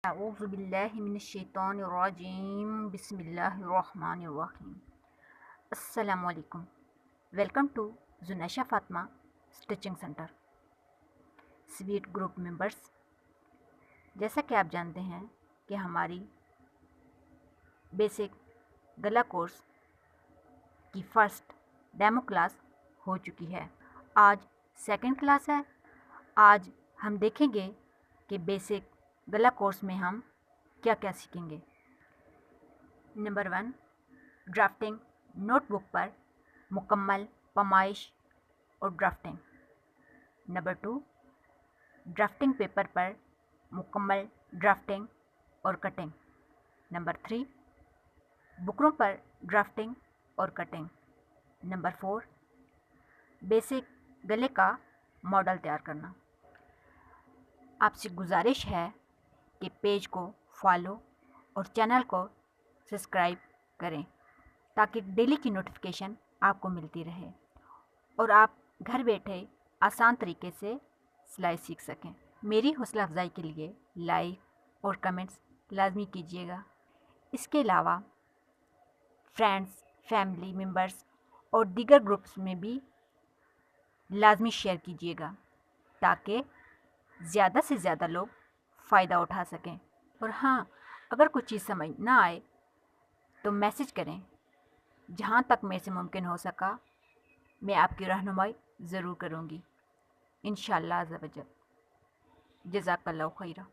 اعوذ باللہ من الشیطان الرجیم بسم اللہ الرحمن الرحیم۔ السلام علیکم، welcome to Zanisha Fatima stitching centre. Sweet group members, جیسا کہ آپ جانتے ہیں کہ ہماری بیسک گلا کورس کی فرسٹ ڈیمو کلاس ہو چکی ہے۔ آج سیکنڈ کلاس ہے۔ آج ہم دیکھیں گے کہ بیسک گلا کورس میں ہم کیا کیا سیکھیں گے۔ نمبر 1، ڈرافٹنگ نوٹ بک پر مکمل پیمائش اور ڈرافٹنگ۔ نمبر 2، ڈرافٹنگ پیپر پر مکمل ڈرافٹنگ اور کٹنگ۔ نمبر 3، بکروں پر ڈرافٹنگ اور کٹنگ۔ نمبر 4، بیسک گلے کا ماڈل تیار کرنا۔ آپ سے گزارش ہے کہ پیج کو فالو اور چینل کو سبسکرائب کریں تاکہ ڈیلی کی نوٹیفیکیشن آپ کو ملتی رہے اور آپ گھر بیٹھے آسان طریقے سے سلائی سیکھ سکیں۔ میری حوصلہ افزائی کے لیے لائک اور کمنٹس لازمی کیجیے گا۔ اس کے علاوہ فرینڈس، فیملی ممبرس اور دیگر گروپس میں بھی لازمی شیئر کیجیے گا تاکہ زیادہ سے زیادہ لوگ فائدہ اٹھا سکیں۔ اور ہاں، اگر کچھ چیز سمجھ نہ آئے تو میسج کریں۔ جہاں تک میرے سے ممکن ہو سکا میں آپ کی رہنمائی ضرور کروں گی، انشاءاللہ عز و جل۔ جزاک اللہ خیرہ۔